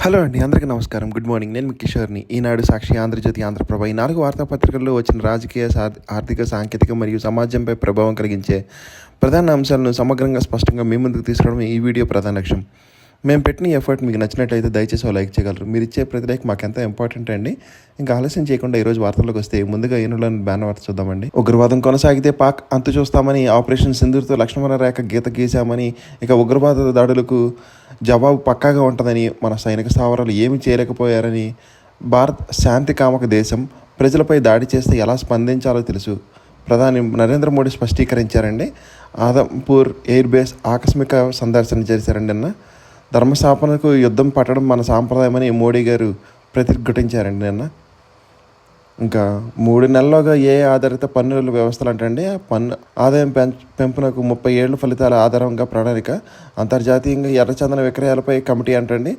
Hello అండి, అందరికీ నమస్కారం. Good morning. నేను మీ కిషోర్ని. ఈనాడు, సాక్షి, ఆంధ్రజ్యోతి, ఆంధ్రప్రభ ఈ 4 వార్తాపత్రికల్లో వచ్చిన రాజకీయ, ఆర్థిక, సాంకేతిక మరియు సమాజంపై ప్రభావం కలిగించే ప్రధాన అంశాలను సమగ్రంగా, స్పష్టంగా మీ ముందుకు తీసుకురావడం ఈ వీడియో ప్రధాన లక్ష్యం. మేము పెట్టిన ఎఫర్ట్ మీకు నచ్చినట్లయితే దయచేసి లైక్ చేయగలరు. మీరు ఇచ్చే ప్రతి లైక్ మాకు ఎంతో ఇంపార్టెంట్ అండి. ఇంకా ఆలస్యం చేయకుండా ఈరోజు వార్తల్లోకి వస్తే ముందుగా ఈనాడులోని బ్యానర్ వార్త చూద్దామండి. ఉగ్రవాదం కొనసాగితే పాక్ అంతు చూస్తామని, ఆపరేషన్ సింధూర్తో లక్ష్మణ రేఖ గీత గీశామని, ఇక ఉగ్రవాద దాడులకు జవాబు పక్కాగా ఉంటుందని, మన సైనిక స్థావరాలు ఏమీ చేయలేకపోయారని, భారత్ శాంతి కామక దేశం, ప్రజలపై దాడి చేస్తే ఎలా స్పందించాలో తెలుసు, ప్రధాని నరేంద్ర మోడీ స్పష్టీకరించారండి. ఆదంపూర్ ఎయిర్ బేస్ ఆకస్మిక సందర్శన చేశారండి. ధర్మస్థాపనకు యుద్ధం పట్టడం మన సాంప్రదాయమని మోడీ గారు ప్రతిఘటించారండి నిన్న. ఇంకా 3 నెలల్లోగా ఆధారిత పన్నుల వ్యవస్థలు అంటండి, పన్ను ఆదాయం పెంపునకు 30 ఏళ్ల ఫలితాల ఆధారంగా ప్రణాళిక. అంతర్జాతీయంగా ఎర్రచందన విక్రయాలపై కమిటీ అంటండి.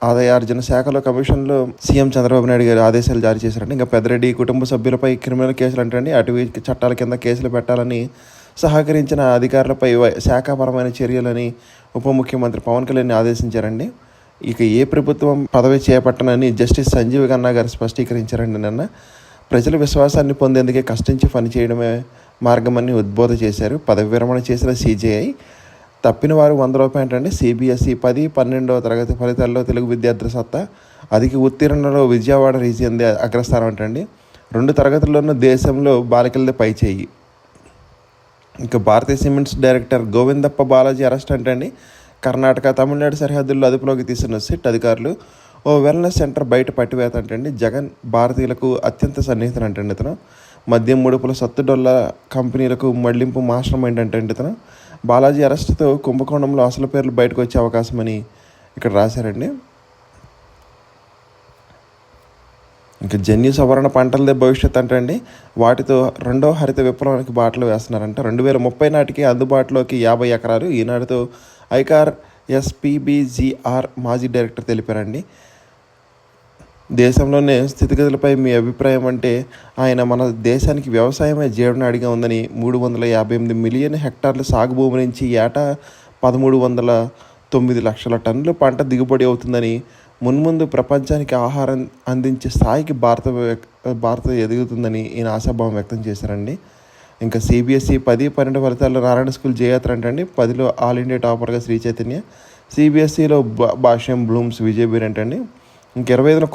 ఆదాయార్జన శాఖలో కమిషన్లో సీఎం చంద్రబాబు నాయుడు గారు ఆదేశాలు జారీ చేశారండి. ఇంకా పెద్దిరెడ్డి కుటుంబ సభ్యులపై క్రిమినల్ కేసులు అంటండి, అటవీ చట్టాల కింద కేసులు పెట్టాలని సహకరించిన అధికారులపై శాఖాపరమైన చర్యలని ఉప ముఖ్యమంత్రి పవన్ కళ్యాణ్ ఆదేశించారండి. ఇక ఏ ప్రభుత్వం పదవి చేపట్టనని జస్టిస్ సంజీవ్ ఖన్నా గారు స్పష్టీకరించారండి నిన్న. ప్రజల విశ్వాసాన్ని పొందేందుకే కష్టించి పనిచేయడమే మార్గమని ఉద్బోధ చేశారు. పదవి విరమణ చేసిన సీజేఐ తప్పిన వారు 100 రూపాయలు అంటండి. సిబిఎస్ఈ 10, 12వ తరగతి ఫలితాల్లో తెలుగు విద్యార్థుల సత్తా, అధిక ఉత్తీర్ణలో విజయవాడ రీజియన్ అగ్రస్థానం అంటండి. 2 తరగతుల్లోనూ దేశంలో బాలికలదే పై చేయి. ఇంకా Bharatiya cements director Govindappa Balaji arrest అంటండి. కర్ణాటక, తమిళనాడు సరిహద్దుల్లో అదుపులోకి తీసిన సిట్ అధికారులు. ఓ వెల్నెస్ సెంటర్ బయట పట్టివేత అంటండి. జగన్ భారతీయులకు అత్యంత సన్నిహితులు అంటండి ఇతను. మద్యం ముడుపుల సత్తుడొల్ల కంపెనీలకు మళ్లింపు మాస్టర్ మైండ్ అంటండి ఇతను. బాలాజీ అరెస్టుతో కుంభకోణంలో అసలు పేర్లు బయటకు వచ్చే అవకాశమని ఇక్కడ రాశారండి. ఇంకా జన్యు సవరణ పంటలదే భవిష్యత్ అంటండి. వాటితో 2వ హరిత విప్లవానికి బాటలు వేస్తున్నారంట. 2030 నాటికి అందుబాటులోకి 50 ఎకరాలు. ఈనాడుతో ఐకార్ ఎస్పీబీజీఆర్ మాజీ డైరెక్టర్ తెలిపారండి. దేశంలోనే స్థితిగతులపై మీ అభిప్రాయం అంటే ఆయన మన దేశానికి వ్యవసాయమే జీవనాడిగా ఉందని, 358 మిలియన్ హెక్టార్ల సాగు భూమి నుంచి ఏటా 1309 లక్షల టన్నుల పంట దిగుబడి అవుతుందని, మున్ముందు ప్రపంచానికి ఆహారం అందించే స్థాయికి భారత ఎదుగుతుందని ఈయన ఆశాభావం వ్యక్తం చేశారండి. ఇంకా సిబిఎస్ఈ 10, 12 ఫలితాల్లో నారాయణ స్కూల్ జయయాత్ర అంటండి. 10లో ఆల్ ఇండియా టాపర్గా శ్రీ చైతన్య, సిబిఎస్ఈలో భాష్యం బ్లూమ్స్ విజయబీర్ అంటండి. ఇంక 25న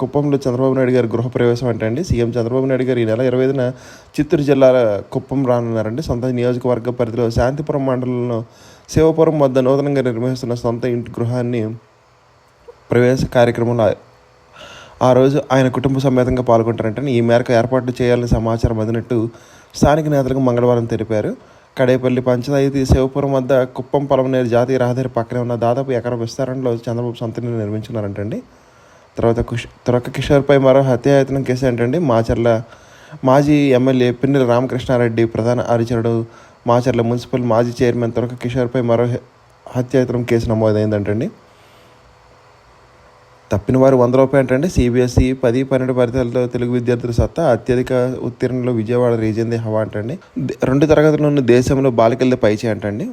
కుప్పంలో చంద్రబాబు నాయుడు గారి గృహప్రవేశం అంటండి. సీఎం చంద్రబాబు నాయుడు గారు ఈ నెల 25న చిత్తూరు జిల్లా కుప్పం రానున్నారండి. సొంత నియోజకవర్గ పరిధిలో శాంతిపురం మండలంలో శివపురం వద్ద నూతనంగా నిర్వహిస్తున్న సొంత ఇంటి గృహాన్ని ప్రవేశ కార్యక్రమంలో ఆ రోజు ఆయన కుటుంబ సమేతంగా పాల్గొంటారంటే ఈ మేరకు ఏర్పాట్లు చేయాలని సమాచారం అందినట్టు స్థానిక నేతలకు మంగళవారం తెలిపారు. కడేపల్లి పంచాయతీ శివపురం వద్ద కుప్పం పొలంనేరు జాతీయ రహదారి పక్కనే ఉన్న దాదాపు ఎకరం విస్తారంలో చంద్రబాబు సొంతని నిర్మించున్నారంటండి. తర్వాత తురక కిషోర్పై మరో హత్యాయత్నం కేసు ఏంటండి. మాచర్ల మాజీ ఎమ్మెల్యే పిన్నెల రామకృష్ణారెడ్డి ప్రధాన అనుచరుడు, మాచర్ల మున్సిపల్ మాజీ చైర్మన్ తురక కిషోర్పై మరో హత్యాయత్నం కేసు నమోదైందంటండి. తప్పిన వారు 100 రూపాయలు అంటండి. సిబిఎస్ఈ 10, 12 ఫలితాలతో తెలుగు విద్యార్థుల సత్తా, అత్యధిక ఉత్తీర్ణలో విజయవాడ రీజియన్ది హవా అంటండి. 2 తరగతులను దేశంలో బాలికలదే పైచే అంటండి.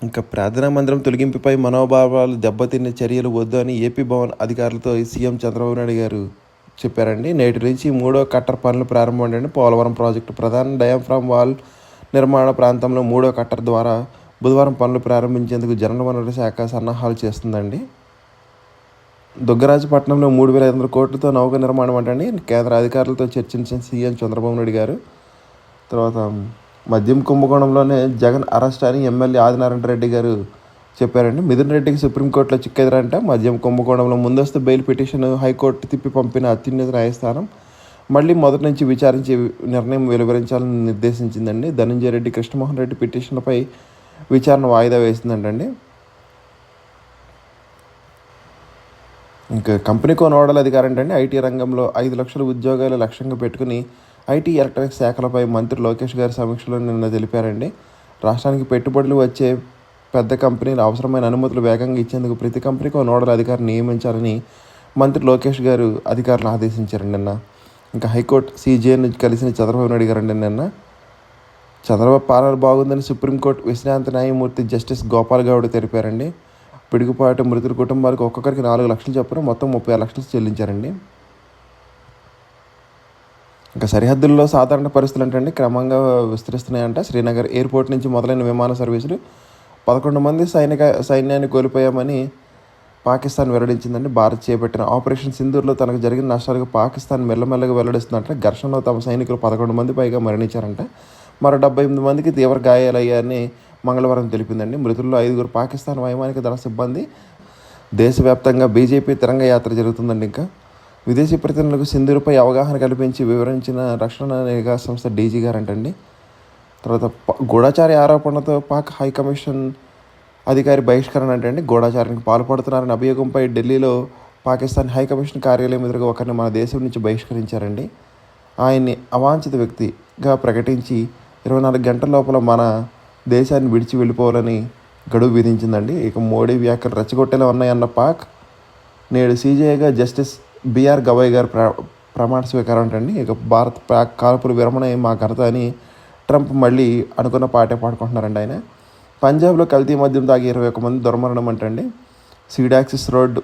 ఇంకా ప్రార్థనా మందిరం తొలగింపుపై మనోభావాలు దెబ్బతిన్న చర్యలు వద్దు అని ఏపీ భవన్ అధికారులతో సీఎం చంద్రబాబు నాయుడు గారు చెప్పారండి. నేటి నుంచి 3వ కట్టర్ పనులు ప్రారంభం అంటండి. పోలవరం ప్రాజెక్టు ప్రధాన డయాఫ్రామ్ వాల్ నిర్మాణ ప్రాంతంలో 3వ కట్టర్ ద్వారా బుధవారం పనులు ప్రారంభించేందుకు జలవనరుల శాఖ సన్నాహాలు చేస్తుందండి. దుగ్గరాజపట్నంలో 3500 కోట్లతో నౌక నిర్మాణం అంటండి. కేంద్ర అధికారులతో చర్చించిన సీఎం చంద్రబాబు నాయుడు గారు. తర్వాత మద్యం కుంభకోణంలోనే జగన్ అరెస్ట్ అని ఎమ్మెల్యే ఆదినారాయణ రెడ్డి గారు చెప్పారండి. మిథున్ రెడ్డికి సుప్రీంకోర్టులో చిక్కెదురంట. మద్యం కుంభకోణంలో ముందస్తు బెయిల్ పిటిషన్ హైకోర్టు తిప్పి పంపిన అత్యున్నత న్యాయస్థానం మళ్ళీ మొదటి నుంచి విచారించి నిర్ణయం వెలువరించాలని నిర్దేశించిందండి. ధనంజయ రెడ్డి, కృష్ణమోహన్ రెడ్డి పిటిషన్లపై విచారణ వాయిదా వేసిందంటండి. ఇంకా కంపెనీకో నోడల్ అధికారి అంటండి. ఐటీ రంగంలో 5 లక్షల ఉద్యోగాలు లక్ష్యంగా పెట్టుకుని ఐటీ ఎలక్ట్రానిక్స్ శాఖలపై మంత్రి లోకేష్ గారి సమీక్షలో నిన్న తెలిపారండి. రాష్ట్రానికి పెట్టుబడులు వచ్చే పెద్ద కంపెనీలు అవసరమైన అనుమతులు వేగంగా ఇచ్చేందుకు ప్రతి కంపెనీకో నోడల్ అధికారిని నియమించాలని మంత్రి లోకేష్ గారు అధికారులను ఆదేశించారండి నిన్న. ఇంకా హైకోర్టు సీజేని కలిసిన చంద్రబాబు నాయుడు గారండి నిన్న. చంద్రబాబు పాలన బాగుందని సుప్రీంకోర్టు విశ్రాంత న్యాయమూర్తి జస్టిస్ గోపాల్ గౌడ్ తెలిపారండి. పిడుగుపాటు మృతుల కుటుంబాలకు ఒక్కొక్కరికి 4 లక్షలు చొప్పున మొత్తం 36 లక్షలు చెల్లించారండి. ఇంకా సరిహద్దుల్లో సాధారణ పరిస్థితులు ఏంటంటే క్రమంగా విస్తరిస్తున్నాయంట. శ్రీనగర్ ఎయిర్పోర్ట్ నుంచి మొదలైన విమాన సర్వీసులు 11 మంది సైన్యాన్ని కోల్పోయామని పాకిస్తాన్ వెల్లడించిందండి. భారత్ చేపట్టిన ఆపరేషన్ సింధూర్లో తనకు జరిగిన నష్టాలకు పాకిస్తాన్ మెల్లమెల్లగా వెల్లడిస్తుందంటే ఘర్షణలో తమ సైనికులు 11 మంది పైగా మరణించారంట. మరో 78 మందికి తీవ్ర గాయాలయ్యాయని మంగళవారం తెలిపిందండి. మృతుల్లో 5 పాకిస్తాన్ వైమానిక దళ సిబ్బంది. దేశవ్యాప్తంగా బీజేపీ తిరంగ యాత్ర జరుగుతుందండి. ఇంకా విదేశీ ప్రతినిధులకు సింధూర్పై అవగాహన కల్పించి వివరించిన రక్షణ నిఘా సంస్థ డీజీ గారంటండి. తర్వాత గూఢచారి ఆరోపణలతో పాక్ హైకమిషన్ అధికారి బహిష్కరణ అంటే గూఢచారానికి పాల్పడుతున్నారని అభియోగంపై ఢిల్లీలో పాకిస్తాన్ హైకమిషన్ కార్యాలయం ఎదురుగా ఒకరిని మన దేశం నుంచి బహిష్కరించారండి. ఆయన్ని అవాంఛిత వ్యక్తిగా ప్రకటించి 24 గంటల లోపల మన దేశాన్ని విడిచి వెళ్ళిపోవాలని గడువు విధించిందండి. ఇక మోడీ వ్యాఖ్యలు రెచ్చగొట్టేలా ఉన్నాయన్న పాక్ నేడు సీజేఐగా జస్టిస్ బిఆర్ గవాయ్ గారు ప్రమాణ స్వీకారం అంటండి. ఇక భారత్ పాక్ కాల్పుల విరమణ మా ఘనత అని ట్రంప్ మళ్ళీ అనుకున్న పాటే పాడుకుంటున్నారండి. ఆయన పంజాబ్లో కల్తీ మద్యం తాగి 21 మంది దుర్మరణం అంటండి. సీడాక్సిస్ రోడ్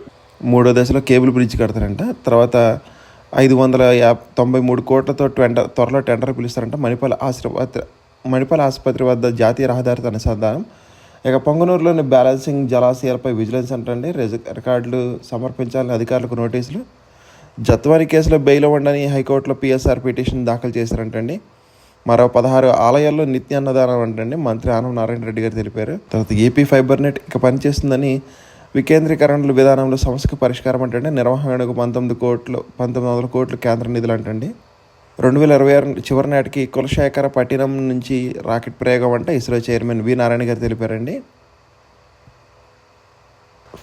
3వ దశలో కేబుల్ బ్రిడ్జ్ కడతారంట. తర్వాత 593 కోట్లతో త్వరలో టెండర్ పిలుస్తారంట. మణిపాల్ ఆసుపత్రి వద్ద జాతీయ రహదారితో అనుసంధానం. ఇక పొంగనూరులోని బ్యాలెన్సింగ్ జలాశయాలపై విజిలెన్స్ అంటండి. రికార్డులు సమర్పించాలని అధికారులకు నోటీసులు. జత్వాని కేసులో బెయిల్ ఇవ్వండి హైకోర్టులో పిఎస్ఆర్ పిటిషన్ దాఖలు చేశారంటండి. మరో 16 ఆలయాల్లో నిత్య అన్నదానం అంటండి మంత్రి ఆనం నారాయణ రెడ్డి గారు తెలిపారు. తర్వాత ఏపీ ఫైబర్ నెట్ ఇక పనిచేస్తుందని వికేంద్రీకరణ విధానంలో సమస్యకు పరిష్కారం అంటే నిర్వహణకు 1900 కోట్లు కేంద్ర నిధులు అంటండి. 2026 చివరి నాటికి కులశేఖర పట్టినం నుంచి రాకెట్ ప్రయోగం అంటే ఇస్రో చైర్మన్ వి నారాయణ గారు తెలిపారండి.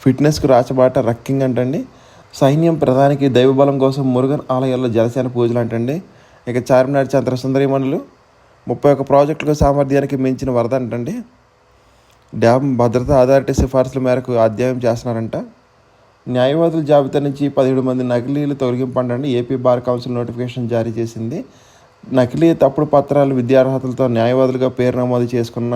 ఫిట్నెస్కు రాచబాట రక్కింగ్ అంటండి. సైన్యం ప్రధానికి దైవబలం కోసం మురుగన్ ఆలయాల్లో జలసేన పూజలు అంటండి. ఇక చార్మినార్ చంద్ర సుందరీమణులు 31 ప్రాజెక్టులకు సామర్థ్యానికి మించిన వరద అంటండి. డ్యామ్ భద్రతా అథారిటీ సిఫార్సుల మేరకు అధ్యయనం చేస్తున్నారంట. న్యాయవాదుల జాబితా నుంచి 17 మంది నకిలీలు తొలగింపండి ఏపీ బార్ కౌన్సిల్ నోటిఫికేషన్ జారీ చేసింది. నకిలీ తప్పుడు పత్రాలు విద్యార్హతలతో న్యాయవాదులుగా పేరు నమోదు చేసుకున్న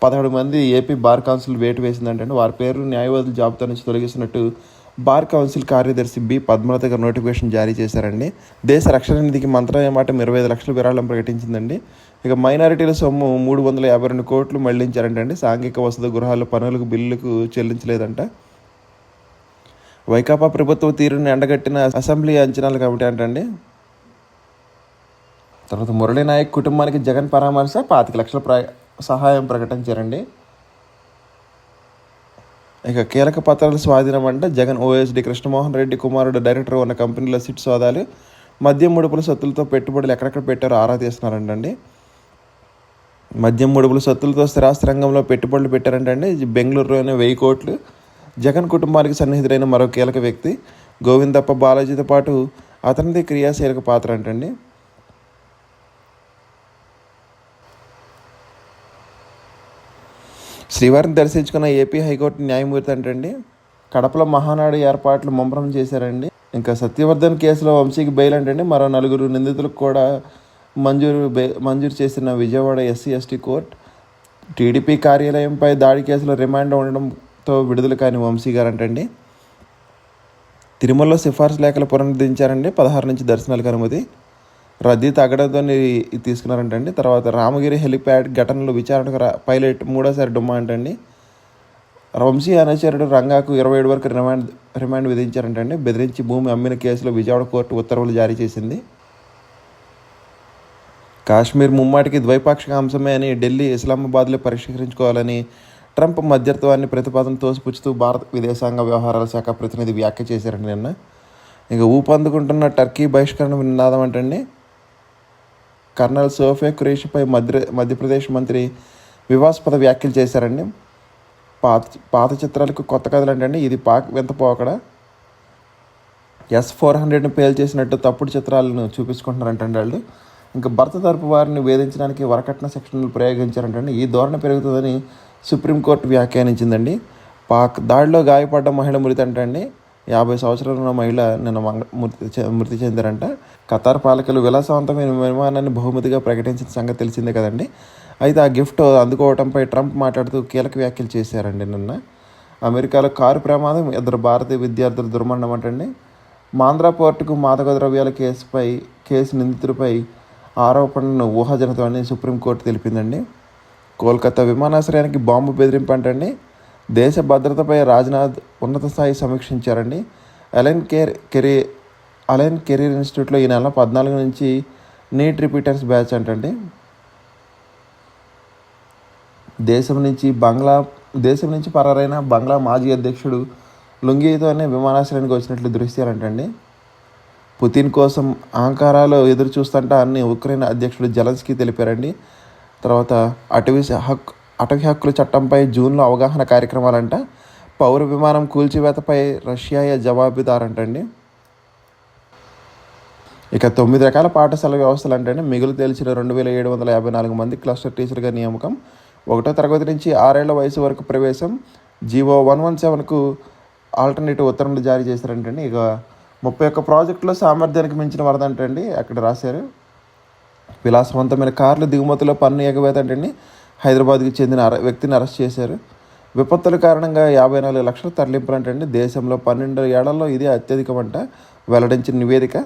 17 మంది ఏపీ బార్ కౌన్సిల్ వేటు వేసిందంటే వారి పేర్లు న్యాయవాదుల జాబితా నుంచి తొలగిస్తున్నట్టు బార్ కౌన్సిల్ కార్యదర్శి బి పద్మలత గారు నోటిఫికేషన్ జారీ చేశారండి. దేశ రక్షణ నిధికి మంత్రాలయం మాట 25 లక్షల విరాళం ప్రకటించిందండి. ఇక మైనారిటీల సొమ్ము 352 కోట్లు మళ్లించారంటండి. సాంఘిక వసతి గృహాల పనులకు బిల్లులకు చెల్లించలేదంట. వైకాపా ప్రభుత్వ తీరుని ఎండగట్టిన అసెంబ్లీ అంచనాల కమిటీ అంటండి. తర్వాత మురళీ నాయక్ కుటుంబానికి జగన్ పరామర్శ 25 లక్షల సహాయం ప్రకటించారండి. ఇక కీలక పత్రాల స్వాధీనం అంటే జగన్ ఓఎస్డి కృష్ణమోహన్ రెడ్డి కుమారుడు డైరెక్టర్ ఉన్న కంపెనీలో సిట్ సోదాలు. మద్యం ముడుపుల సొత్తులతో పెట్టుబడులు ఎక్కడెక్కడ పెట్టారో ఆరా తీస్తున్నారంటండి. మద్యం ముడుపుల సొత్తులతో స్థిరాస్తి రంగంలో పెట్టుబడులు పెట్టారంటండి. బెంగళూరులోనే 1000 కోట్లు. జగన్ కుటుంబానికి సన్నిహితుడైన మరో కీలక వ్యక్తి గోవిందప్ప బాలాజీతో పాటు అతనిది క్రియాశీలక పాత్ర అంటండి. శ్రీవారిని దర్శించుకున్న ఏపీ హైకోర్టు న్యాయమూర్తి అంటండి. కడపలో మహానాడు ఏర్పాట్లు ముమ్మరం చేశారండి. ఇంకా సత్యవర్ధన్ కేసులో వంశీకి బెయిల్ అంటండి. మరో 4 నిందితులకు కూడా మంజూరు చేసిన విజయవాడ ఎస్సీ/ఎస్టీ కోర్టు. టీడీపీ కార్యాలయంపై దాడి కేసులో రిమాండ్ ఉండడంతో విడుదల కాని వంశీ గారు అంటండి. తిరుమలలో సిఫార్సు లేఖలు పునరుద్ధరించారండి. 16 నుంచి దర్శనాలకు అనుమతి. రద్దీ తగ్గడంతో తీసుకున్నారంటండి. తర్వాత రామగిరి హెలిప్యాడ్ ఘటనలో విచారణకు పైలట్ 3వసారి డుమ్మా అంటండి. వంశీ అనుచరుడు రంగాకు 27 వరకు రిమాండ్ విధించారంటండి. బెదిరించి భూమి అమ్మిన కేసులో విజయవాడ కోర్టు ఉత్తర్వులు జారీ చేసింది. కాశ్మీర్ ముమ్మాటికి ద్వైపాక్షిక అంశమే అని ఢిల్లీ ఇస్లామాబాద్లో పరిష్కరించుకోవాలని ట్రంప్ మధ్యత్వాన్ని ప్రతిపాదన తోసిపుచ్చుతూ భారత విదేశాంగ వ్యవహారాల శాఖ ప్రతినిధి వ్యాఖ్య చేశారండి నిన్న. ఇక ఊపందుకుంటున్న టర్కీ బహిష్కరణ నినాదం అంటండి. కర్నల్ సోఫే ఖురేషిపై మధ్యప్రదేశ్ మంత్రి వివాదాస్పద వ్యాఖ్యలు చేశారండి. పాత చిత్రాలకు కొత్త కథలు అంటండి. ఇది పాక్ వింతపోకడ. S-400ని పేల్చేసినట్టు తప్పుడు చిత్రాలను చూపించుకుంటున్నారంటండి వాళ్ళు. ఇంకా భర్త తరపు వారిని వేధించడానికి వరకట్న సెక్షన్లు ప్రయోగించారంటండి. ఈ ధోరణి పెరుగుతుందని సుప్రీంకోర్టు వ్యాఖ్యానించిందండి. పాక్ దాడిలో గాయపడ్డ మహిళ మృతి అంటండి. 50 సంవత్సరాల ఉన్న మహిళ నిన్న మృతి చెందారంట. ఖతార్ పాలకులు విలాసవంతమైన విమానాన్ని బహుమతిగా ప్రకటించిన సంగతి తెలిసిందే కదండి. అయితే ఆ గిఫ్ట్ అందుకోవడంపై ట్రంప్ మాట్లాడుతూ కీలక వ్యాఖ్యలు చేశారండి నిన్న. అమెరికాలో కారు ప్రమాదం, 2 భారతీయ విద్యార్థుల దుర్మరణం అంటండి. మాంద్రా పోర్టుకు మాదక ద్రవ్యాల కేసు నిందితుడిపై ఆరోపణలను ఊహాజనితమని సుప్రీంకోర్టు తెలిపిందండి. కోల్కతా విమానాశ్రయానికి బాంబు బెదిరింపు అంటండి. దేశ భద్రతపై రాజ్నాథ్ ఉన్నత స్థాయి సమీక్షించారండి. అలెన్ కెరీర్ ఇన్స్టిట్యూట్లో ఈ నెల 14 నుంచి నీట్ రిపీటర్స్ బ్యాచ్ అంటండి. దేశం నుంచి పరారైన బంగ్లా మాజీ అధ్యక్షుడు లుంగితోనే విమానాశ్రయానికి వచ్చినట్లు దృశ్యాలంటండి. పుతిన్ కోసం అహంకారాలు ఎదురు చూస్తుంటా అని ఉక్రెయిన్ అధ్యక్షుడు జెలెన్స్కీ తెలిపారండి. తర్వాత అటవీ హక్కుల చట్టంపై జూన్లో అవగాహన కార్యక్రమాలంట. పౌర విమానం కూల్చివేతపై రష్యాయే జవాబుదారంటండి. ఇక 9 రకాల పాఠశాల వ్యవస్థలు అంటే మిగులు తేల్చిన 2754 మంది క్లస్టర్ టీచర్గా నియామకం. 1వ తరగతి నుంచి 6 ఏళ్ల వయసు వరకు ప్రవేశం. జీవో 117కు ఆల్టర్నేటివ్ ఉత్తర్వులు జారీ చేశారంటండి. ఇక 31 ప్రాజెక్టులో సామర్థ్యానికి మించిన వరదంటండి అక్కడ రాశారు. విలాసవంతమైన కార్లు దిగుమతిలో పన్ను ఎగవేత అంటండి. హైదరాబాద్కి చెందిన వ్యక్తిని అరెస్ట్ చేశారు. విపత్తుల కారణంగా 54 లక్షల తరలింపులంటండి. దేశంలో 12 ఏళ్లలో ఇదే అత్యధికమంట వెల్లడించిన నివేదిక.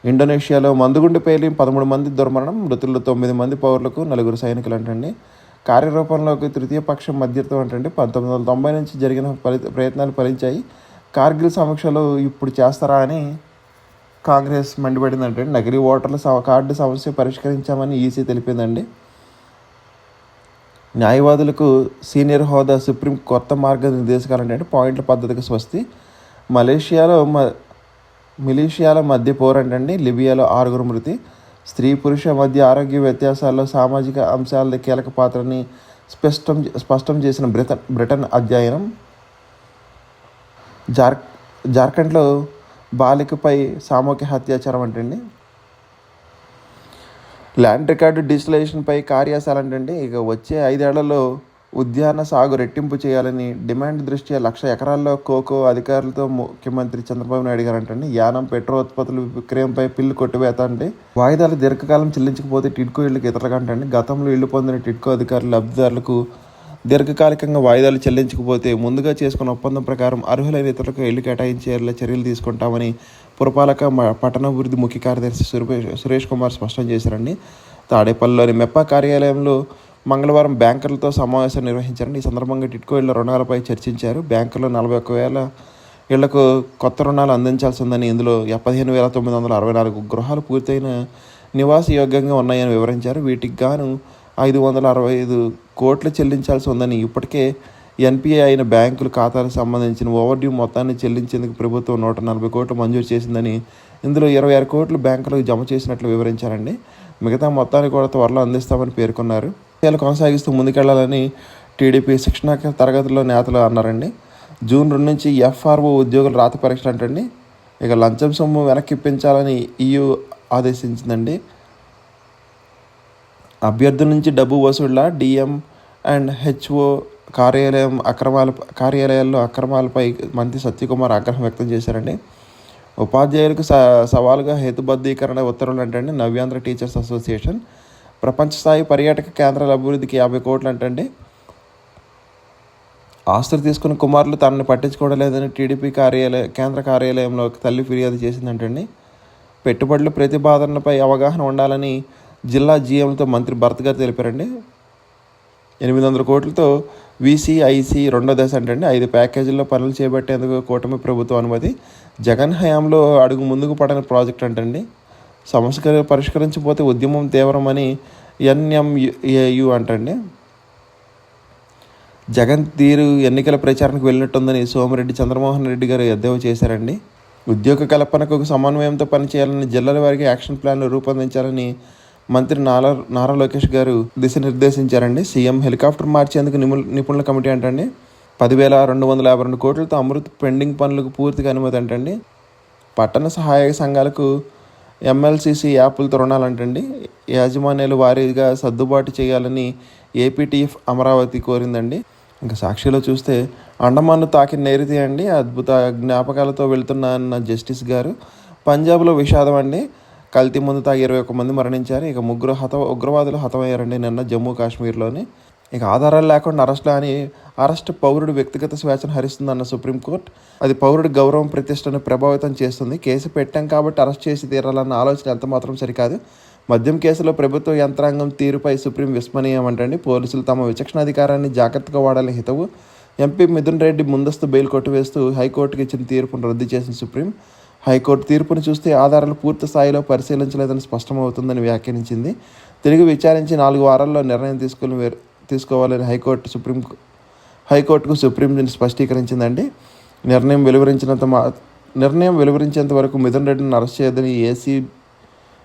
ఇండోనేషియాలో మందుగుండు పేలి 13 మంది దుర్మరణం. మృతుల్లో 9 మంది పౌరులకు 4 సైనికులు అంటండి. కార్యరూపంలోకి తృతీయ పక్షం మధ్యత్వం అంటండి. 1990 నుంచి జరిగిన ప్రయత్నాలు ఫలించాయి. కార్గిల్ సమీక్షలో ఇప్పుడు చేస్తారా అని కాంగ్రెస్ మండిపడిందంటే. నకిలీ ఓటర్ల కార్డు సమస్య పరిష్కరించామని ఈసీ తెలిపిందండి. న్యాయవాదులకు సీనియర్ హోదా, సుప్రీం కొత్త మార్గనిర్దేశకాలంటే పాయింట్ల పద్ధతికి స్వస్తి. మిలీషియాల మధ్య పోరంటండి. లిబియాలో 6 మృతి. స్త్రీ పురుష మధ్య ఆరోగ్య వ్యత్యాసాల్లో సామాజిక అంశాలది కీలక పాత్రని స్పష్టం చేసిన బ్రిటన్ అధ్యయనం. జార్ఖండ్లో బాలికపై సామూహిక అత్యాచారం అంటండి. ల్యాండ్ రికార్డు డిజిటలైజేషన్పై కార్యశాల అంటండి. ఇక వచ్చే 5 ఏళ్లలో ఉద్యాన సాగు రెట్టింపు చేయాలని డిమాండ్ దృష్ట్యా 1,00,000 ఎకరాల్లో కోకో అధికారులతో ముఖ్యమంత్రి చంద్రబాబు నాయుడు గారు అంటండి. యానం పెట్రో ఉత్పత్తుల విక్రయంపై పిల్లు కొట్టివేత అంటే వాయిదాలు దీర్ఘకాలం చెల్లించకపోతే టిడ్కో ఇళ్లకు ఇతరకంటండి. గతంలో ఇళ్లు పొందిన టిడ్కో అధికారులు లబ్ధిదారులకు దీర్ఘకాలికంగా వాయిదాలు చెల్లించకపోతే ముందుగా చేసుకున్న ఒప్పందం ప్రకారం అర్హులైన ఇతరులకు ఇళ్లు కేటాయించేలా చర్యలు తీసుకుంటామని పురపాలక పట్టణాభివృద్ధి ముఖ్య కార్యదర్శి సురేష్ కుమార్ స్పష్టం చేశారండి. తాడేపల్లిలోని మెప్పా కార్యాలయంలో మంగళవారం బ్యాంకర్లతో సమావేశం నిర్వహించారండి. ఈ సందర్భంగా టిడ్కో ఇళ్ల రుణాలపై చర్చించారు. బ్యాంకుల్లో 41,000 ఇళ్లకు కొత్త రుణాలు అందించాల్సి ఉందని, ఇందులో 15,964 గృహాలు పూర్తయిన నివాస యోగ్యంగా ఉన్నాయని వివరించారు. వీటికి గాను 565 కోట్లు చెల్లించాల్సి ఉందని, ఇప్పటికే ఎన్పిఏ అయిన బ్యాంకుల ఖాతాలకు సంబంధించిన ఓవర్డ్యూ మొత్తాన్ని చెల్లించేందుకు ప్రభుత్వం 140 కోట్లు మంజూరు చేసిందని, ఇందులో 26 కోట్లు బ్యాంకులకు జమ చేసినట్లు వివరించారండి. మిగతా మొత్తాన్ని కూడా త్వరలో అందిస్తామని పేర్కొన్నారు. కొనసాగిస్తూ ముందుకెళ్లాలని టీడీపీ శిక్షణ తరగతిలో నేతలు అన్నారండి. జూన్ 2 నుంచి ఎఫ్ఆర్ఓ ఉద్యోగుల రాత పరీక్షలు అంటండి. ఇక లంచం సొమ్ము వెనక్కి ఇప్పించాలని ఈయూ ఆదేశించిందండి. అభ్యర్థుల నుంచి డబ్బు వసూళ్ల డిఎం అండ్ హెచ్ఓ కార్యాలయాల్లో అక్రమాలపై మంత్రి సత్యకుమార్ ఆగ్రహం వ్యక్తం చేశారండి. ఉపాధ్యాయులకు సవాలుగా హేతుబద్ధీకరణ ఉత్తర్వులు అంటండి. నవ్యాంధ్ర టీచర్స్ అసోసియేషన్ ప్రపంచ స్థాయి పర్యాటక కేంద్రాల అభివృద్ధికి 50 కోట్లు అంటండి. ఆస్తులు తీసుకున్న కుమారులు తనని పట్టించుకోవడం లేదని టీడీపీ కేంద్ర కార్యాలయంలో తల్లి ఫిర్యాదు చేసిందంటండి. పెట్టుబడుల ప్రతిపాదనలపై అవగాహన ఉండాలని జిల్లా జీఎంలతో మంత్రి భరత్ గారు తెలిపారండి. 800 కోట్లతో వీసీఐసీ 2వ దశ అంటండి. 5 ప్యాకేజీల్లో పనులు చేపట్టేందుకు కూటమి ప్రభుత్వం అనుమతి. జగన్ హయాంలో అడుగు ముందుకు పడని ప్రాజెక్ట్ అంటండి. సమస్య పరిష్కరించకపోతే ఉద్యమం తీవ్రమని ఎన్ఎంఏయు అంటండి. జగన్ తీరు ఎన్నికల ప్రచారానికి వెళ్ళినట్టుందని సోమిరెడ్డి చంద్రమోహన్ రెడ్డి గారు ఎద్దేవా చేశారండి. ఉద్యోగ కల్పనకు సమన్వయంతో పనిచేయాలని, జిల్లాల వారికి యాక్షన్ ప్లాన్లు రూపొందించాలని మంత్రి నారా లోకేష్ గారు దిశానిర్దేశించారండి. సీఎం హెలికాప్టర్ మార్చేందుకు నిపుణుల కమిటీ అంటండి. 10,252 కోట్లతో అమృత్ పెండింగ్ పనులకు పూర్తిగా అనుమతి అంటండి. పట్టణ సహాయక సంఘాలకు ఎంఎల్సిసి యాప్లతో రుణాలంటండి. యాజమాన్యాలు వారీగా సర్దుబాటు చేయాలని ఏపీటీఎఫ్ అమరావతి కోరిందండి. ఇంకా సాక్షిలో చూస్తే అండమాన్ను తాకిన నైరుతి అండి. అద్భుత జ్ఞాపకాలతో వెళ్తున్న జస్టిస్ గారు. పంజాబ్లో విషాదం అండి. కల్తీ మందు తాగి 21 మంది మరణించారు. ఇక 3 ఉగ్రవాదులు హతమయ్యారండి నిన్న జమ్మూ కాశ్మీర్లోని. ఇక ఆధారాలు లేకుండా అరెస్టులు అని అరెస్ట్ పౌరుడి వ్యక్తిగత స్వేచ్ఛను హరిస్తుందన్న సుప్రీంకోర్టు. అది పౌరుడి గౌరవం ప్రతిష్టను ప్రభావితం చేస్తుంది. కేసు పెట్టాం కాబట్టి అరెస్ట్ చేసి తీరాలన్న ఆలోచన ఎంతమాత్రం సరికాదు. మద్యం కేసులో ప్రభుత్వ యంత్రాంగం తీరుపై సుప్రీం విస్మరణీయమంటండి. పోలీసులు తమ విచక్షణాధికారాన్ని జాగ్రత్తగా వాడాలని హితవు. ఎంపీ మిథున్ రెడ్డి ముందస్తు బెయిల్ కొట్టివేస్తూ హైకోర్టుకి ఇచ్చిన తీర్పును రద్దు చేసిన సుప్రీం. హైకోర్టు తీర్పును చూస్తే ఆధారాలు పూర్తి స్థాయిలో పరిశీలించలేదని స్పష్టమవుతుందని వ్యాఖ్యానించింది. తిరిగి విచారించి 4 వారాల్లో నిర్ణయం తీసుకోవాలని హైకోర్టుకు సుప్రీం స్పష్టీకరించిందండి. నిర్ణయం వెలువరించేంత వరకు మిథున్ రెడ్డిని అరెస్ట్ చేయదని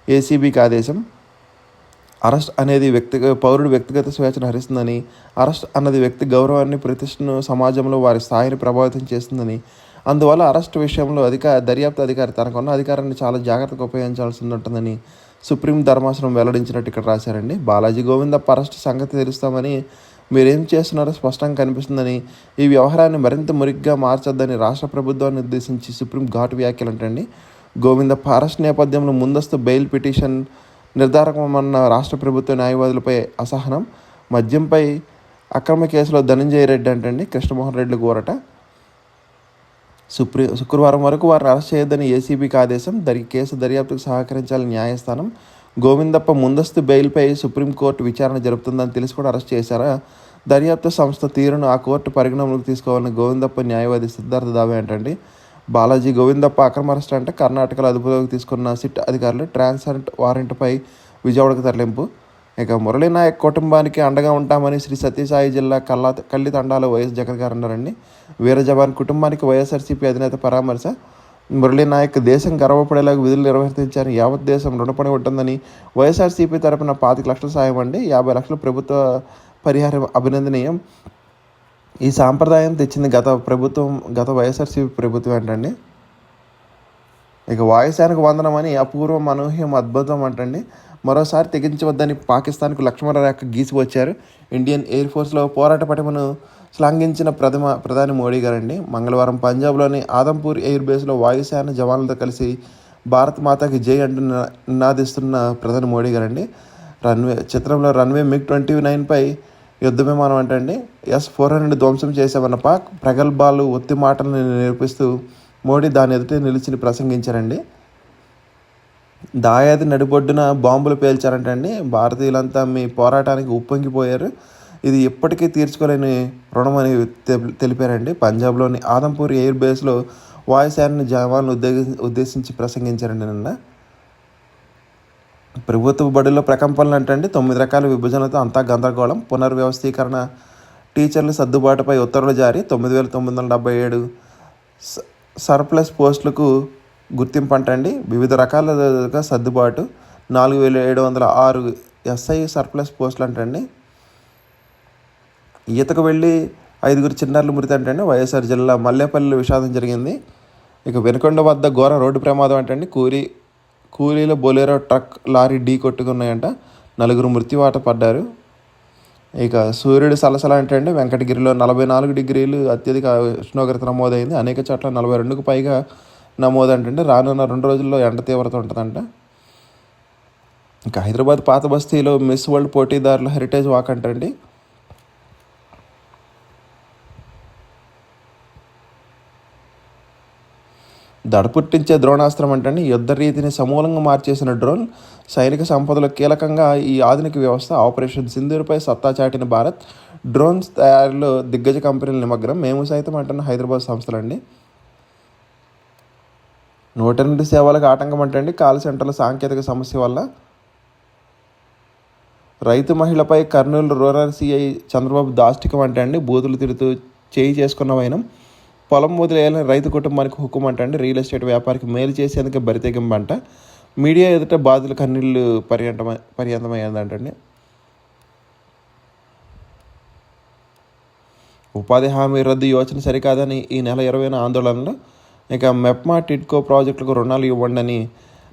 ఏసీబీకి ఆదేశం. అరెస్ట్ అనేది పౌరుడు వ్యక్తిగత స్వేచ్ఛను హరిస్తుందని, అరెస్ట్ అన్నది వ్యక్తి గౌరవాన్ని, ప్రతిష్టను, సమాజంలో వారి స్థాయిని ప్రభావితం చేస్తుందని, అందువల్ల అరెస్ట్ విషయంలో దర్యాప్తు అధికారి తనకున్న అధికారాన్ని చాలా జాగ్రత్తగా ఉపయోగించాల్సి ఉంటుందని సుప్రీం ధర్మాసనం వెల్లడించినట్టు ఇక్కడ రాశారండి. బాలాజీ గోవిందప్ప అరెస్ట్ సంగతి తెలుస్తామని, మీరేం చేస్తున్నారో స్పష్టంగా కనిపిస్తుందని, ఈ వ్యవహారాన్ని మరింత మురిగ్గా మార్చొద్దని రాష్ట్ర ప్రభుత్వాన్ని ఉద్దేశించి సుప్రీం ఘాటు వ్యాఖ్యలు అంటండి. గోవిందప్ప అరెస్ట్ నేపథ్యంలో ముందస్తు బెయిల్ పిటిషన్ నిర్ధారకమన్న రాష్ట్ర ప్రభుత్వ న్యాయవాదులపై అసహనం. మద్యంపై అక్రమ కేసులో ధనంజయ రెడ్డి అంటండి కృష్ణమోహన్ రెడ్డి కోరట. శుక్రవారం వరకు వారిని అరెస్ట్ చేయొద్దని ఏసీబీకి ఆదేశం. కేసు దర్యాప్తుకు సహకరించాలని న్యాయస్థానం. గోవిందప్ప ముందస్తు బెయిల్పై సుప్రీంకోర్టు విచారణ జరుపుతుందని తెలిసి కూడా అరెస్ట్ చేశారా? దర్యాప్తు సంస్థ తీరును ఆ కోర్టు పరిగణనలోకి తీసుకోవాలని గోవిందప్ప న్యాయవాది సిద్ధార్థ దావే అంటండి. బాలాజీ గోవిందప్ప అక్రమ అరెస్ట్ అంటే కర్ణాటకలో అదుపులోకి తీసుకున్న సిట్ అధికారులు ట్రాన్సిట్ వారెంట్పై విజయవాడకు తరలింపు. ఇక మురళీనాయక్ కుటుంబానికి అండగా ఉంటామని శ్రీ సత్యసాయి జిల్లా కల్లి తండాలో వైఎస్ జగన్ గారు అన్నారండి. వీర జవాన్ కుటుంబానికి వైఎస్ఆర్సీపీ అధినేత పరామర్శ. మురళీనాయక్ దేశం గర్వపడేలాగా విధులు నిర్వర్తించారని, యావత్ దేశం రుణపడి ఉంటుందని, వైఎస్ఆర్సీపీ తరపున 25 లక్షల సాయం అండి, 50 లక్షల ప్రభుత్వ పరిహారం అభినందనీయం. ఈ సాంప్రదాయం తెచ్చింది గత వైఎస్ఆర్సీపీ ప్రభుత్వం ఏంటండి. ఇక వాయుసేనకు వందనమని అపూర్వం, అనూహ్యం, అద్భుతం అంటండి. మరోసారి తెగించవద్దని పాకిస్తాన్కు లక్ష్మణ రేఖ గీసి వచ్చారు. ఇండియన్ ఎయిర్ ఫోర్స్లో పోరాట పటిమను శ్లాఘించిన ప్రధాని మోడీ గారండి. మంగళవారం పంజాబ్లోని ఆదంపూర్ ఎయిర్ బేస్లో వాయుసేన జవాన్లతో కలిసి భారత్ మాతాకి జై అంటూ నినాదిస్తున్న ప్రధాని మోడీ గారండి. చిత్రంలో రన్వే MiG-29పై యుద్ధ విమానం అంటండి S-400 ధ్వంసం చేశామన్న పాక్ ప్రగల్భాలు, ఒత్తి మాటలను నిరూపిస్తూ మోడీ దాని ఎదుట నిలిచి ప్రసంగించారండి. దాయాది నడిబొడ్డున బాంబులు పేల్చారంటండి. భారతీయులంతా మీ పోరాటానికి ఉప్పొంగిపోయారు, ఇది ఎప్పటికీ తీర్చుకోలేని రుణమని తెలిపారండి. పంజాబ్లోని ఆదంపూర్ ఎయిర్ బేస్లో వాయుసేన జవాన్లు ఉద్దేశించి ప్రసంగించారండి నిన్న. ప్రభుత్వ బడుల్లో ప్రకంపనలు అంటండి. 9 రకాల విభజనతో అంతా గందరగోళం. పునర్వ్యవస్థీకరణ, టీచర్ల సర్దుబాటుపై ఉత్తర్వులు జారీ. 9,977 సర్ప్లస్ పోస్టులకు గుర్తింపు అంటండి. వివిధ రకాలుగా సర్దుబాటు. 4,706 SI సర్ప్లస్ పోస్టులు అంటండి. ఈతకు వెళ్ళి 5 చిన్నారులు మృతి అంటండి. వైఎస్ఆర్ జిల్లా మల్లేపల్లిలో విషాదం జరిగింది. ఇక వెనుకొండ వద్ద ఘోర రోడ్డు ప్రమాదం అంటండి. కూలీల బొలెరో ట్రక్ లారీ ఢీ కొట్టుకున్నాయంట. 4 మృత్యువాత పడ్డారు. ఇక సూర్యుడు సలసల అంటండి. వెంకటగిరిలో 44 డిగ్రీలు అత్యధిక ఉష్ణోగ్రత నమోదైంది. అనేక చోట్ల 42కు పైగా నమోదంటండి. రానున్న 2 రోజుల్లో ఎండ తీవ్రత ఉంటుందంట. ఇంకా హైదరాబాద్ పాత బస్తీలో మిస్ వరల్డ్ పోటీదారుల హెరిటేజ్ వాక్ అంటండి. దడపుట్టించే ద్రోణాస్త్రం అంటండి. యుద్ధ రీతిని సమూలంగా మార్చేసిన డ్రోన్. సైనిక సంపదలో కీలకంగా ఈ ఆధునిక వ్యవస్థ. ఆపరేషన్ సింధూర్పై సత్తా చాటిన భారత్. డ్రోన్స్ తయారీలో దిగ్గజ కంపెనీల నిమగ్నం. మేము సైతం అంటున్న హైదరాబాద్ సంస్థలండి. 108 సేవలకు ఆటంకం అంటండి. కాల్ సెంటర్ల సాంకేతిక సమస్య వల్ల. రైతు మహిళపై కర్నూలు రూరల్ సిఐ చంద్రబాబు దాష్టికం అంటండి. బూతులు తిడుతూ చేయి చేసుకున్న వైనం. పొలం వదిలేయాలని రైతు కుటుంబానికి హుకుం అంటండి. రియల్ ఎస్టేట్ వ్యాపారికి మేలు చేసేందుకు బరితెగింపంట. మీడియా ఎదుట బాధలు కన్నీళ్లు పర్యంతమయ్యిందంటండి. ఉపాధి హామీ రద్దు యోచన సరికాదని ఈ నెల 20న ఆందోళనలు. ఇక మెప్మా టిడ్కో ప్రాజెక్టులకు రుణాలు ఇవ్వండి అని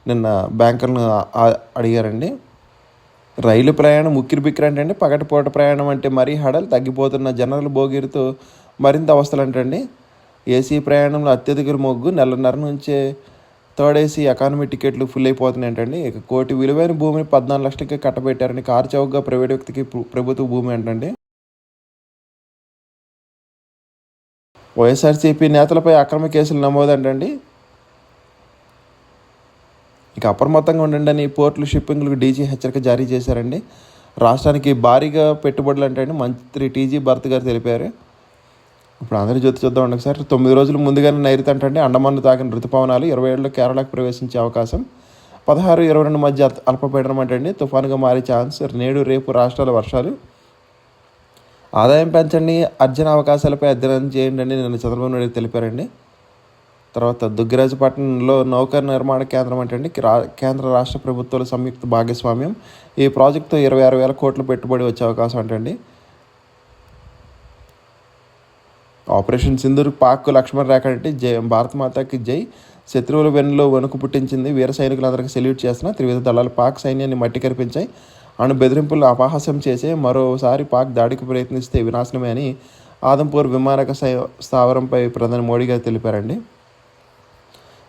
నిన్న బ్యాంకర్లను అడిగారండి. రైలు ప్రయాణం ఉక్కిరిబిక్కిరి అంటండి. పగటిపూట ప్రయాణం అంటే మరీ హడలు. తగ్గిపోతున్న జనరల్ బోగీలతో మరింత అవస్థలు అంటండి. ఏసీ ప్రయాణంలో అత్యధిక మొగ్గు. 1.5 నుంచే థర్డ్ ఏసీ ఎకానమీ టికెట్లు ఫుల్ అయిపోతున్నాయి అంటండి. ఇక 1 కోటి విలువైన భూమిని 14 లక్షలకి కట్టబెట్టారని. కారు చౌకగా ప్రైవేట్ వ్యక్తికి ప్రభుత్వ భూమి అంటండి. వైఎస్ఆర్సీపీ నేతలపై అక్రమ కేసులు నమోదంటండి. ఇక అప్రమత్తంగా ఉండండి పోర్టులు షిప్పింగ్లకు డీజీ హెచ్చరిక జారీ చేశారండి. రాష్ట్రానికి భారీగా పెట్టుబడులు అంటే మంత్రి టీజీ భరత్ గారు తెలిపారు. ఇప్పుడు ఆంధ్రజ్యోతి చూద్దాం ఒకసారి. 9 రోజులు ముందుగానే నైరుతి అంటే అండమాన్ను తాకిన ఋతుపవనాలు 27లో కేరళకు ప్రవేశించే అవకాశం. 16-22 మధ్య అల్పపీడనం అంటే తుఫానుగా మారే ఛాన్స్. నేడు రేపు రాష్ట్రాల వర్షాలు. ఆదాయం పెంచండి, అర్జన అవకాశాలపై అధ్యయనం చేయండి అని నిన్న చంద్రబాబు నాయుడు తెలిపారండి. తర్వాత దుగ్గరాజపట్నంలో నౌకా నిర్మాణ కేంద్రం అంటే కేంద్ర రాష్ట్ర ప్రభుత్వాల సంయుక్త భాగస్వామ్యం. ఈ ప్రాజెక్టుతో 26,000 కోట్ల పెట్టుబడి వచ్చే అవకాశం అంటండి. ఆపరేషన్ సింధూర్ పాక్ లక్ష్మణ్ రేఖ అంటే భారత మాతకి జై. శత్రువుల వెన్నులో వణుకు పుట్టించింది. వీర సైనికులందరికీ సెల్యూట్ చేస్తున్న త్రివిధ దళాలు పాక్ సైన్యాన్ని మట్టి కరిపించాయి. అణు బెదిరింపులు అపహాస్యం చేసే మరోసారి పాక్ దాడికి ప్రయత్నిస్తే వినాశనమే అని ఆదంపూర్ విమానక స్థావరంపై ప్రధాని మోడీ గారు తెలిపారండి.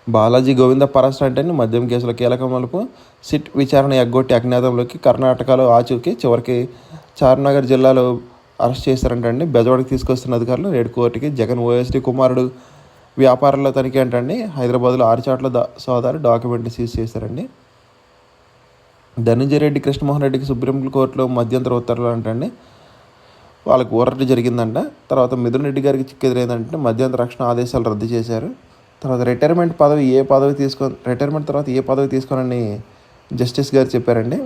బాలాజీ గోవింద పరస్టర్ అంటే మద్యం కేసులో కీలక మలుపు. సిట్ విచారణ ఎగ్గొట్టి అజ్ఞాతంలోకి. కర్ణాటకలో ఆచూకీ. చివరికి చార్నగర్ జిల్లాలో అరెస్ట్ చేశారంటండి. బెజవాడకి తీసుకొస్తున్న అధికారులు. నేడు కోర్టుకి. జగన్ ఓఎస్డీ కుమారుడు వ్యాపారంలో తనిఖీ అంటండి. హైదరాబాద్లో 6 చోట్ల సోదాలు డాక్యుమెంట్లు సీజ్ చేశారండి. ధనంజయ రెడ్డి కృష్ణమోహన్ రెడ్డికి సుప్రీంకోర్టులో మధ్యంతర ఉత్తర్వులు అంటండి. వాళ్ళకి ఊరట జరిగిందంట. తర్వాత మిథున్ రెడ్డి గారికి చిక్కెదిరైందంటే మధ్యంతర రక్షణ ఆదేశాలు రద్దు చేశారు. తర్వాత రిటైర్మెంట్ తర్వాత ఏ పదవి తీసుకోనని జస్టిస్ గారు చెప్పారండి.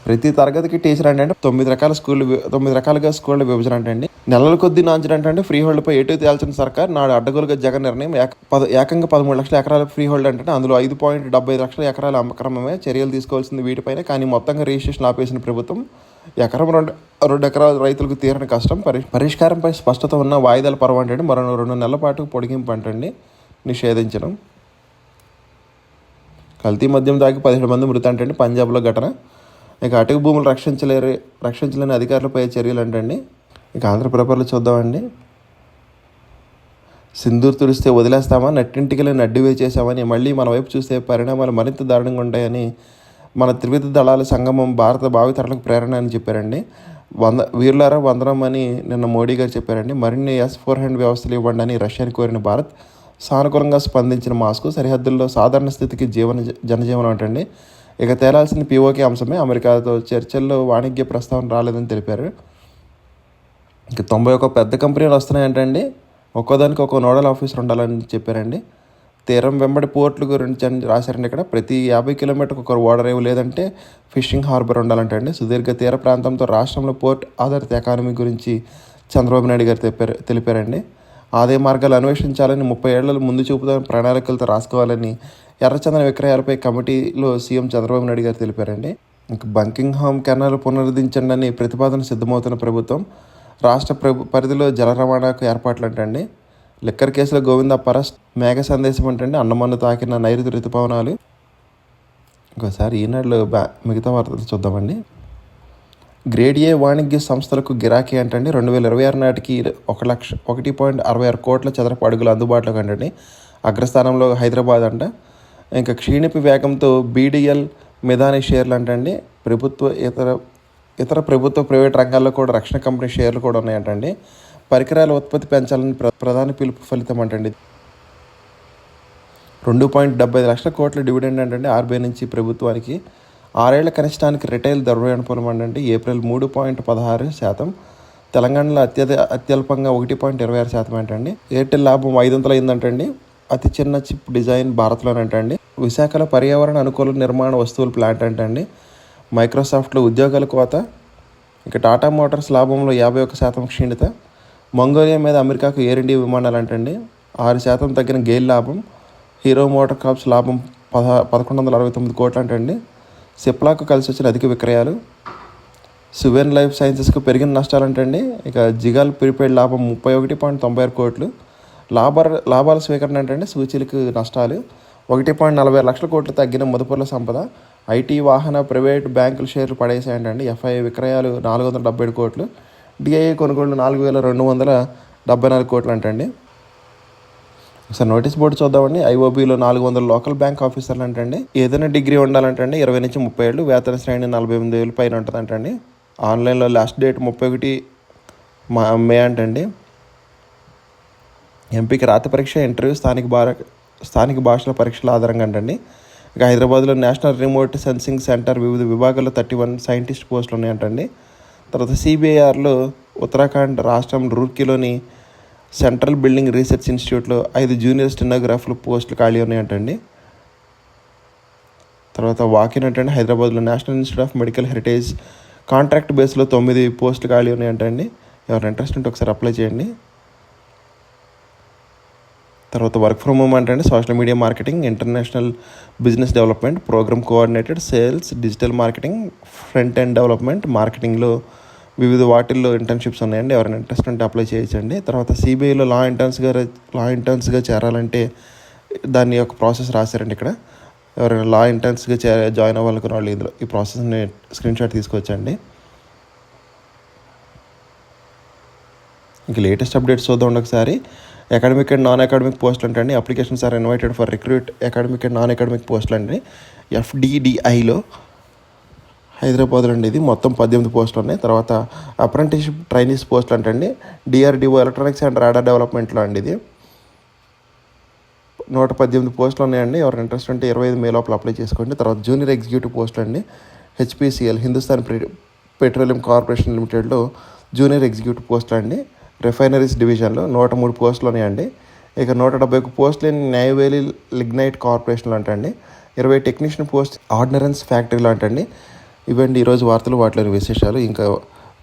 ప్రతి తరగతికి టీచర్ అంటే 9 రకాలుగా స్కూళ్ళ విభజన అంటే నెలల కొద్దీ నాంచడం అంటే ఫ్రీ హోల్డ్పై ఏటూ తేల్చిన సర్కార్. నాడు అడ్డగోలుగా జగన్ నిర్ణయం. ఏకంగా 13 లక్షల ఎకరాల ఫ్రీ హోల్డ్ అంటే అందులో 5.75 లక్షల ఎకరాల అక్రమమే. చర్యలు తీసుకోవాల్సింది వీటిపైన. కానీ మొత్తంగా రిజిస్ట్రేషన్ ఆపేసిన ప్రభుత్వం. ఎకరం 2 ఎకరాల రైతులకు తీరని కష్టం. పరిష్కారంపై స్పష్టత ఉన్న వాయిదాల పర్వం అంటే మరో 2 నెలల పాటు పొడిగింపు అంటండి నిషేధించడం. కల్తీ మద్యం తాగి 17 మంది మృతి అంటే పంజాబ్లో ఘటన. ఇక అటవీ భూములు రక్షించలేని అధికారులపై చర్యలు అంటండి. ఇక ఆంధ్రప్రభలో చూద్దామండి. సింధూర్ తుడిస్తే వదిలేస్తామా, నట్టింటికి నడ్డి వేచేసామని మళ్ళీ మన వైపు చూస్తే పరిణామాలు మరింత దారుణంగా ఉంటాయని మన త్రివిధ దళాల సంగమం భారత భావితరాలకు ప్రేరణ అని చెప్పారండి. వీరులారా వందనం అని నిన్న మోడీ గారు చెప్పారండి. మరిన్ని S-400 వ్యవస్థలు ఇవ్వండి అని రష్యాని కోరిన భారత్. సానుకూలంగా స్పందించిన మాస్కో. సరిహద్దుల్లో సాధారణ స్థితికి జనజీవనం అంటండి. ఇక తేలాల్సిన పీఓకే అంశమే. అమెరికాతో చర్చల్లో వాణిజ్య ప్రస్తావన రాలేదని తెలిపారు. ఇక 91 పెద్ద కంపెనీలు వస్తున్నాయంటండి. ఒక్కోదానికి ఒక్కో నోడల్ ఆఫీసర్ ఉండాలని చెప్పారండి. తీరం వెంబడి పోర్టుల గురించి అని రాశారండి. ఇక్కడ ప్రతి 50 కిలోమీటర్కి ఒకరు ఓడరేవు లేదంటే ఫిషింగ్ హార్బర్ ఉండాలంటండి. సుదీర్ఘ తీర ప్రాంతంతో రాష్ట్రంలో పోర్ట్ ఆధారిత ఎకానమీ గురించి చంద్రబాబు నాయుడు గారు తెలిపారండి. ఆదాయ మార్గాలు అన్వేషించాలని 30 ఏళ్ల ముందు చూపుతో ప్రణాళికలతో రాసుకోవాలని ఎర్రచందన విక్రయాలపై కమిటీలో సీఎం చంద్రబాబు నాయుడు గారు తెలిపారండి. ఇంక బంకింగ్హామ్ కెనాల్ పునరుద్ధరించండి అని ప్రతిపాదన సిద్ధమవుతున్న ప్రభుత్వం. రాష్ట్ర పరిధిలో జల రవాణాకు ఏర్పాట్లు అంటండి. లిక్కర్ కేసులో గోవింద పరస్ట్. మేఘ సందేశం అంటండి. అన్నమన్ను తాకిన నైరుతి ఋతుపవనాలు. ఇంకోసారి ఈనాడులో మిగతా వార్తలు చూద్దామండి. గ్రేడ్ ఏ వాణిజ్య సంస్థలకు గిరాకీ అంటండి. 2026 నాటికి 1.66 కోట్ల చదరపు అడుగులు అందుబాటులోకి అంటండి. అగ్రస్థానంలో హైదరాబాద్ అంట. ఇంకా క్షీణిపి వేగంతో బీడీఎల్ మిదాని షేర్లు అంటండి. ఇతర ప్రభుత్వ ప్రైవేట్ రంగాల్లో కూడా రక్షణ కంపెనీ షేర్లు కూడా ఉన్నాయంటండి. పరికరాల ఉత్పత్తి పెంచాలని ప్రధాని పిలుపు ఫలితం అంటండి. 2.75 లక్షల కోట్ల డివిడెండ్ అంటండి ఆర్బీఐ నుంచి ప్రభుత్వానికి. 6 ఏళ్ల కనిష్టానికి రిటైల్ ద్రవ్యోల్బణం అంటే ఏప్రిల్ 3.16%. తెలంగాణలో అత్యల్పంగా 1.26% అంటండి. ఎయిర్టెల్ లాభం 500 అయిందంటండి. అతి చిన్న చిప్ డిజైన్ భారత్లోనంటండి. విశాఖలో పర్యావరణ అనుకూల నిర్మాణ వస్తువుల ప్లాంట్ అంటండి. మైక్రోసాఫ్ట్లో ఉద్యోగాల కోత. ఇక టాటా మోటార్స్ లాభంలో 51% క్షీణత. మంగోలియా మీద అమెరికాకు ఎయిర్ ఇండియా విమానాలు అంటండి. 6% తగ్గిన గెయిల్ లాభం. హీరో మోటార్ కార్ప్స్ లాభం 1169 కోట్లు అంటండి. సిప్లాకు కలిసి వచ్చిన అధిక విక్రయాలు. సువెన్ లైఫ్ సైన్సెస్కు పెరిగిన నష్టాలు అంటండి. ఇక జిగాల్ ప్రీపెయిడ్ లాభం 31.96 కోట్లు. లాభాల స్వీకరణ అంటే సూచీలకు నష్టాలు. 1.40 లక్షల కోట్లు తగ్గిన మదుపర్ల సంపద. ఐటీ వాహన ప్రైవేట్ బ్యాంకుల షేర్లు పడేసాయంటండి. ఎఫ్ఐ విక్రయాలు 477 కోట్లు. డిఐఏ కొనుగోళ్లు 4,274 కోట్లు అంటండి. ఒకసారి నోటీస్ బోర్డు చూద్దామండి. ఐఓబీలో 400 లోకల్ బ్యాంక్ ఆఫీసర్లు అంటండి. ఏదైనా డిగ్రీ ఉండాలంటండి. 20 నుంచి 30 ఏళ్ళు. వేతన శ్రేణి 48,000 పైన ఉంటుందంటండి. ఆన్లైన్లో లాస్ట్ డేట్ 31 మే అంటండి. ఎంపిక రాత పరీక్ష, ఇంటర్వ్యూ, స్థానిక భాషల పరీక్షల ఆధారంగా అంటండి. ఇక హైదరాబాద్లో నేషనల్ రిమోట్ సెన్సింగ్ సెంటర్ వివిధ విభాగాల్లో 31 సైంటిస్ట్ పోస్టులు ఉన్నాయంటండి. తర్వాత సిబిఐఆర్లో ఉత్తరాఖండ్ రాష్ట్రం రూర్కీలోని సెంట్రల్ బిల్డింగ్ రీసెర్చ్ ఇన్స్టిట్యూట్లో 5 జూనియర్ స్టెనోగ్రాఫర్ల పోస్టులు ఖాళీ ఉన్నాయంటండి. తర్వాత వాకిన్ అంటే హైదరాబాద్లో national institute of medical heritage contract బేస్లో 9 పోస్టులు ఖాళీ ఉన్నాయంటండి. ఎవరైనా ఇంట్రెస్ట్ ఉంటే ఒకసారి అప్లై చేయండి. తర్వాత వర్క్ ఫ్రమ్ హోమ్ అంటే social media marketing, international business development, program coordinated, sales, digital marketing, front end development, మార్కెటింగ్లో వివిధ వాటిల్లో ఇంటర్న్షిప్స్ ఉన్నాయండి. ఎవరైనా ఇంట్రెస్ట్ ఉంటే అప్లై చేయొచ్చండి. తర్వాత సిబిఐలో లా ఇంటర్న్స్గా చేరాలంటే దాని యొక్క ప్రాసెస్ రాశారండి ఇక్కడ. ఎవరైనా లా ఇంటర్న్స్గా జాయిన్ అవ్వాలనుకున్న వాళ్ళు ఇందులో ఈ ప్రాసెస్ని స్క్రీన్ షాట్ తీసుకొచ్చండి. ఇంక లేటెస్ట్ అప్డేట్స్ చూద్దాం ఒకసారి. అకాడమిక్ అండ్ నాన్ అకాడమిక్ పోస్టులు అంటే applications are invited for recruit academic and non academic పోస్టులు అండి. FDDIలో హైదరాబాద్లో అండి. ఇది మొత్తం 18 పోస్టులు ఉన్నాయి. తర్వాత అప్రెంటిస్షిప్ ట్రైనీస్ పోస్టులు అంటే DRDO ఎలక్ట్రానిక్స్ అండ్ రాడార్ డెవలప్మెంట్లో అండి. ఇది 118 పోస్టులు ఉన్నాయండి. ఎవరు ఇంట్రెస్ట్ ఉంటే 25 మే లోపల అప్లై చేసుకోండి. తర్వాత జూనియర్ ఎగ్జిక్యూటివ్ పోస్టులు అండి. HPCL హిందుస్థాన్ పెట్రోలియం కార్పొరేషన్ లిమిటెడ్లో జూనియర్ ఎగ్జిక్యూటివ్ పోస్టులు అండి. రిఫైనరీస్ డివిజన్లో 103 పోస్టులు ఉన్నాయండి. ఇక 171 పోస్టులు న్యాయవేలి లిగ్నైట్ కార్పొరేషన్లో అంటండి. 20 టెక్నీషియన్ పోస్ట్ ఆర్డినెన్స్ ఫ్యాక్టరీలో అంటండి. ఇవండి ఈరోజు వార్తలు, వాటిలోని విశేషాలు. ఇంకా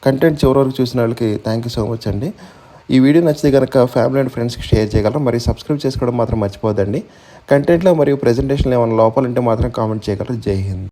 కంటెంట్ చివరి వరకు చూసిన వాళ్ళకి థ్యాంక్ యూ సో మచ్ అండి. ఈ వీడియో నచ్చితే కనుక ఫ్యామిలీ అండ్ ఫ్రెండ్స్కి షేర్ చేయగలరు. మరియు సబ్స్క్రైబ్ చేసుకోవడం మాత్రం మర్చిపోదండి. కంటెంట్లో మరియు ప్రెజెంటేషన్లో ఏమైనా లోపాలు ఉంటే మాత్రం కామెంట్ చేయగలరు. జై హింద్.